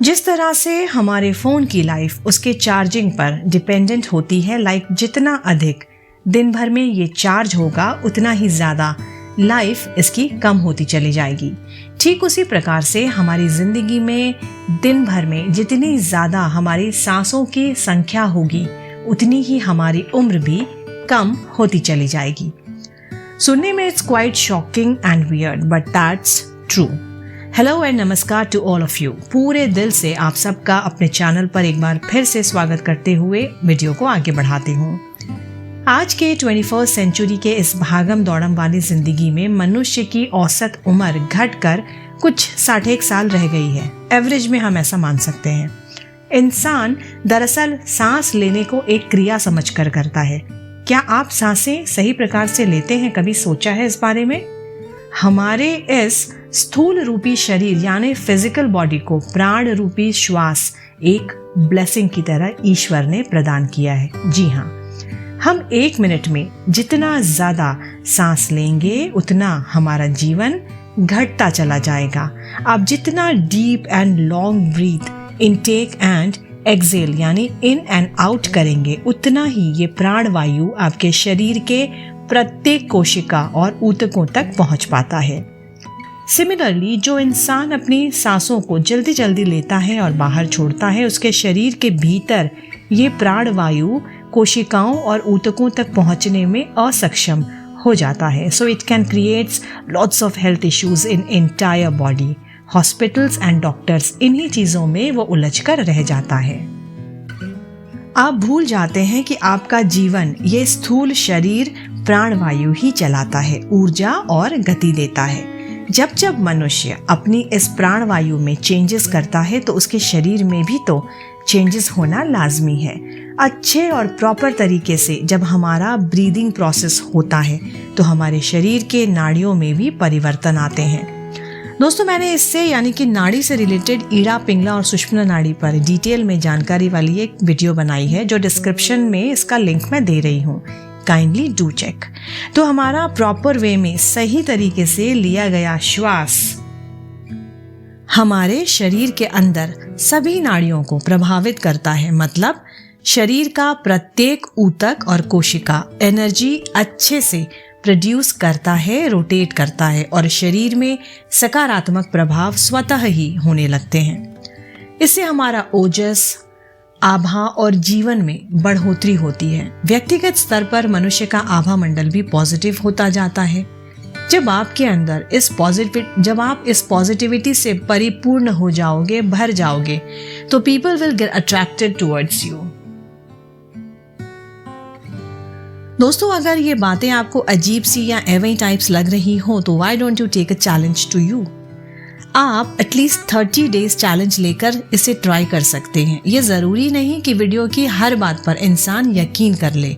जिस तरह से हमारे फ़ोन की लाइफ उसके चार्जिंग पर डिपेंडेंट होती है, लाइक जितना अधिक दिन भर में ये चार्ज होगा उतना ही ज़्यादा लाइफ इसकी कम होती चली जाएगी। ठीक उसी प्रकार से हमारी ज़िंदगी में दिन भर में जितनी ज़्यादा हमारी सांसों की संख्या होगी उतनी ही हमारी उम्र भी कम होती चली जाएगी। सुनने में it's quite shocking and weird but that's true. Hello and नमस्कार टू ऑल ऑफ यू। पूरे दिल से आप सबका अपने चैनल पर एक बार फिर से स्वागत करते हुए वीडियो को आगे बढ़ाती हूँ। आज के 21st सेंचुरी के इस भागम दौड़म वाली जिंदगी में मनुष्य की औसत उम्र घटकर कुछ 60 साल रह गई है। एवरेज में हम ऐसा मान सकते हैं। इंसान दरअसल सांस लेने को एक क्रिया समझकर करता है। क्या आप सांसें सही प्रकार से लेते हैं? कभी सोचा है इस बारे में? हमारे इस स्थूल रूपी शरीर यानी फिजिकल बॉडी को प्राण रूपी श्वास एक ब्लेसिंग की तरह ईश्वर ने प्रदान किया है। जी हाँ, हम 1 मिनट में जितना ज्यादा सांस लेंगे उतना हमारा जीवन घटता चला जाएगा। आप जितना deep and long breath intake and exhale यानी इन एंड आउट करेंगे उतना ही ये प्राण वायु आपके शरीर के प्रत्येक कोशिका और ऊतकों तक पहुंच पाता है। सिमिलरली जो इंसान अपनी सांसों को जल्दी जल्दी लेता है और बाहर छोड़ता है, उसके शरीर के भीतर ये प्राण वायु कोशिकाओं और ऊतकों तक पहुंचने में असक्षम हो जाता है। So it can creates lots of health issues in entire body. Hospitals and doctors इन्हीं चीज़ों में वो उलझ कर रह जाता है। आप भूल जाते हैं कि आपका जीवन ये स्थूल शरीर प्राणवायु ही चलाता है, ऊर्जा और गति देता है। जब जब मनुष्य अपनी इस प्राणवायु में चेंजेस करता है तो उसके शरीर में भी तो चेंजेस होना लाजमी है। अच्छे और प्रॉपर तरीके से जब हमारा ब्रीदिंग प्रोसेस होता है तो हमारे शरीर के नाड़ियों में भी परिवर्तन आते हैं। दोस्तों, मैंने इससे यानी कि नाड़ी से रिलेटेड ईड़ा, पिंगला और सुषुम्ना नाड़ी पर डिटेल में जानकारी वाली एक वीडियो बनाई है जो डिस्क्रिप्शन में इसका लिंक मैं दे रही हूँ। Kindly do check. तो हमारा प्रॉपर वे में सही तरीके से लिया गया श्वास हमारे शरीर के अंदर सभी नाड़ियों को प्रभावित करता है। मतलब शरीर का प्रत्येक ऊतक और कोशिका एनर्जी अच्छे से प्रोड्यूस करता है, रोटेट करता है और शरीर में सकारात्मक प्रभाव स्वतः ही होने लगते हैं। इससे हमारा ओजस, आभा और जीवन में बढ़ोतरी होती है। व्यक्तिगत स्तर पर मनुष्य का आभा मंडल भी पॉजिटिव होता जाता है। जब आपके अंदर जब आप इस पॉजिटिविटी से परिपूर्ण हो जाओगे, भर जाओगे, तो people will get attracted towards you. दोस्तों, अगर ये बातें आपको अजीब सी या एवं टाइप्स लग रही हो तो why don't you take a challenge to you. आप एटलीस्ट 30 डेज चैलेंज लेकर इसे ट्राई कर सकते हैं। ये ज़रूरी नहीं कि वीडियो की हर बात पर इंसान यकीन कर ले।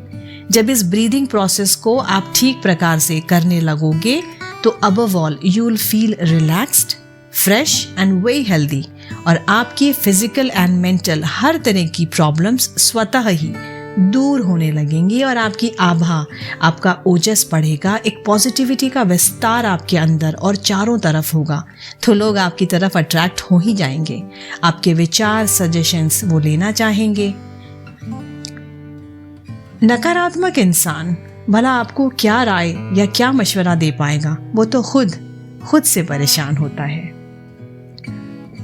जब इस ब्रीदिंग प्रोसेस को आप ठीक प्रकार से करने लगोगे तो above all you will feel relaxed, fresh and very healthy और आपकी फिजिकल एंड मेंटल हर तरह की प्रॉब्लम्स स्वतः ही दूर होने लगेंगी और आपकी आभा, आपका ओजस बढ़ेगा। एक पॉजिटिविटी का विस्तार आपके अंदर और चारों तरफ होगा तो लोग आपकी तरफ अट्रैक्ट हो ही जाएंगे। आपके विचार, सजेशंस वो लेना चाहेंगे। नकारात्मक इंसान भला आपको क्या राय या क्या मशवरा दे पाएगा? वो तो खुद से परेशान होता है।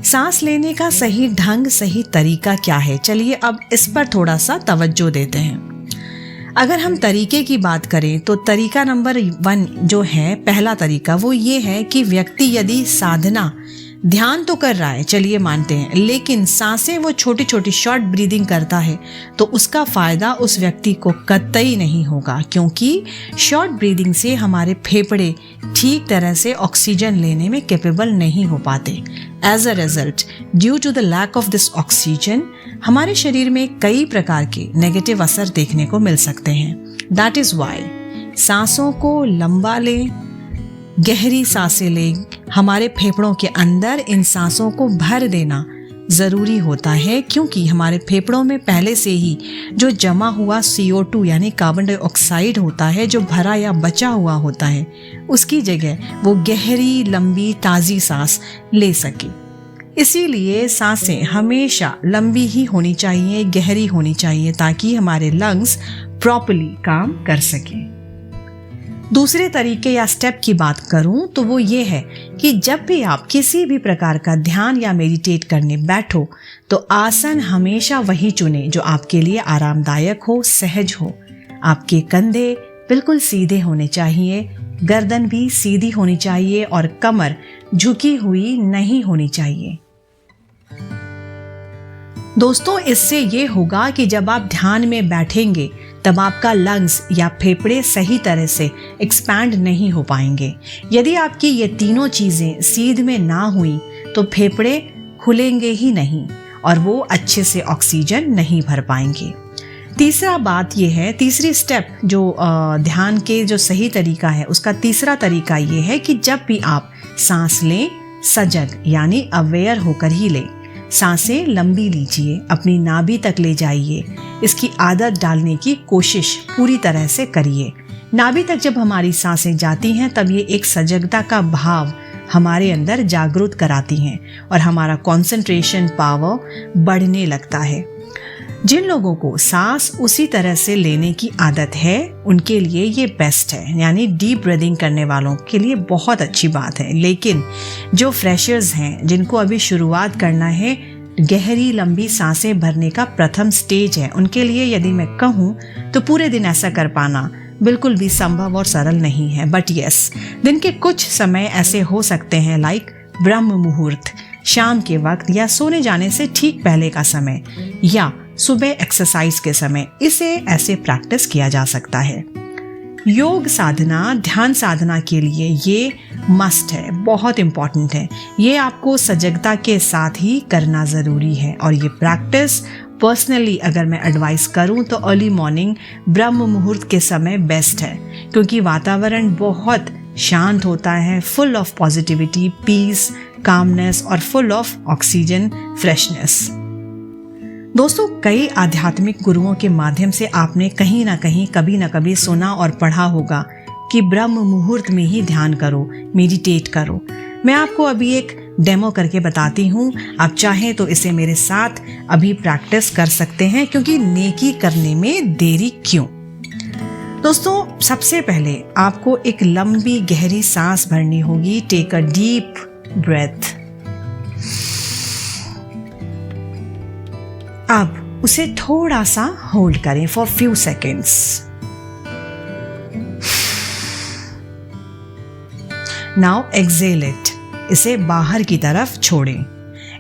सांस लेने का सही ढंग, सही तरीका क्या है? चलिए अब इस पर थोड़ा सा तवज्जो देते हैं। अगर हम तरीके की बात करें तो तरीका नंबर 1 जो है, पहला तरीका वो ये है कि व्यक्ति यदि साधना, ध्यान तो कर रहा है, चलिए मानते हैं, लेकिन सांसें वो छोटी छोटी शॉर्ट ब्रीदिंग करता है तो उसका फायदा उस व्यक्ति को कतई नहीं होगा, क्योंकि शॉर्ट ब्रीदिंग से हमारे फेफड़े ठीक तरह से ऑक्सीजन लेने में कैपेबल नहीं हो पाते। As a result, due to the lack of this oxygen, हमारे शरीर में कई प्रकार के नेगेटिव असर देखने को मिल सकते हैं। दैट इज वाई सांसों को लंबा लें, गहरी सांसें लें। हमारे फेफड़ों के अंदर इन सांसों को भर देना ज़रूरी होता है, क्योंकि हमारे फेफड़ों में पहले से ही जो जमा हुआ CO2 यानी कार्बन डाइऑक्साइड होता है, जो भरा या बचा हुआ होता है, उसकी जगह वो गहरी, लंबी, ताज़ी सांस ले सके। इसीलिए सांसें हमेशा लंबी ही होनी चाहिए, गहरी होनी चाहिए, ताकि हमारे लंग्स प्रॉपर्ली काम कर सकें। दूसरे तरीके या स्टेप की बात करूं तो वो ये है कि जब भी आप किसी भी प्रकार का ध्यान या मेडिटेट करने बैठो तो आसन हमेशा वही चुने जो आपके लिए आरामदायक हो, सहज हो। आपके कंधे बिल्कुल सीधे होने चाहिए, गर्दन भी सीधी होनी चाहिए और कमर झुकी हुई नहीं होनी चाहिए। दोस्तों, इससे ये होगा कि जब आप ध्यान में बैठेंगे तब आपका लंग्स या फेफड़े सही तरह से एक्सपैंड नहीं हो पाएंगे। यदि आपकी ये तीनों चीज़ें सीध में ना हुई तो फेफड़े खुलेंगे ही नहीं और वो अच्छे से ऑक्सीजन नहीं भर पाएंगे। तीसरा बात यह है, तीसरी स्टेप जो ध्यान के जो सही तरीका है उसका तीसरा तरीका ये है कि जब भी आप सांस लें सजग यानी अवेयर होकर ही लें। सांसें लंबी लीजिए, अपनी नाभि तक ले जाइए। इसकी आदत डालने की कोशिश पूरी तरह से करिए। नाभि तक जब हमारी सांसें जाती हैं तब ये एक सजगता का भाव हमारे अंदर जागृत कराती हैं और हमारा कंसंट्रेशन पावर बढ़ने लगता है। जिन लोगों को सांस उसी तरह से लेने की आदत है उनके लिए ये बेस्ट है, यानी डीप ब्रीदिंग करने वालों के लिए बहुत अच्छी बात है। लेकिन जो फ्रेशर्स हैं, जिनको अभी शुरुआत करना है, गहरी लंबी सांसें भरने का प्रथम स्टेज है, उनके लिए यदि मैं कहूँ तो पूरे दिन ऐसा कर पाना बिल्कुल भी संभव और सरल नहीं है। बट यस, दिन के कुछ समय ऐसे हो सकते हैं लाइक ब्रह्म मुहूर्त, शाम के वक्त या सोने जाने से ठीक पहले का समय या सुबह एक्सरसाइज के समय, इसे ऐसे प्रैक्टिस किया जा सकता है। योग साधना, ध्यान साधना के लिए ये मस्ट है, बहुत इम्पॉर्टेंट है। ये आपको सजगता के साथ ही करना ज़रूरी है और ये प्रैक्टिस पर्सनली अगर मैं एडवाइस करूं तो अर्ली मॉर्निंग ब्रह्म मुहूर्त के समय बेस्ट है, क्योंकि वातावरण बहुत शांत होता है, full of positivity, peace, calmness और फुल ऑफ ऑक्सीजन, फ्रेशनेस। दोस्तों, कई आध्यात्मिक गुरुओं के माध्यम से आपने कहीं ना कहीं कभी ना कभी सुना और पढ़ा होगा कि ब्रह्म मुहूर्त में ही ध्यान करो, मेडिटेट करो। मैं आपको अभी एक डेमो करके बताती हूँ। आप चाहें तो इसे मेरे साथ अभी प्रैक्टिस कर सकते हैं, क्योंकि नेकी करने में देरी क्यों। दोस्तों, सबसे पहले आपको एक लंबी गहरी सांस भरनी होगी। Take a deep breath. अब उसे थोड़ा सा होल्ड करें for few seconds. Now exhale it. इसे बाहर की तरफ छोड़ें।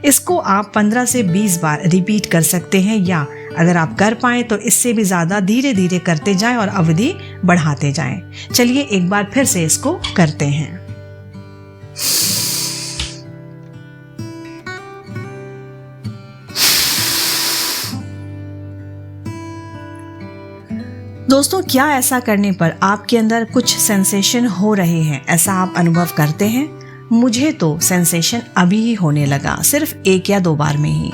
इसको आप 15 से 20 बार रिपीट कर सकते हैं, या अगर आप कर पाएं तो इससे भी ज़्यादा धीरे धीरे करते जाएं और अवधि बढ़ाते जाएं। चलिए एक बार फिर से इसको करते हैं। दोस्तों, क्या ऐसा करने पर आपके अंदर कुछ सेंसेशन हो रहे हैं? ऐसा आप अनुभव करते हैं? मुझे तो सेंसेशन अभी ही होने लगा, सिर्फ 1 या 2 बार में ही।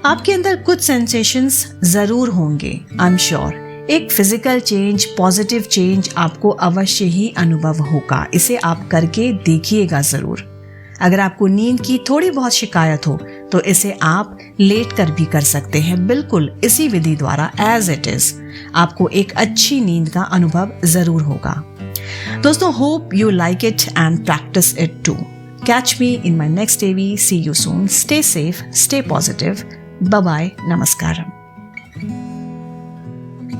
आपके अंदर कुछ सेंसेशंस जरूर होंगे, आई एम श्योर। एक फिजिकल चेंज, पॉजिटिव चेंज आपको अवश्य ही अनुभव होगा। इसे आप करके देखिएगा जरूर। अगर आपको नींद की थोड़ी बहुत शिकायत हो तो इसे आप लेट कर भी कर सकते हैं। बिल्कुल इसी विधि द्वारा एज इट इज आपको एक अच्छी नींद का अनुभव जरूर होगा। दोस्तों, hope you like it and practice it too. Catch me in my next AV। See you soon. Stay safe, stay positive. Bye bye, नमस्कारम।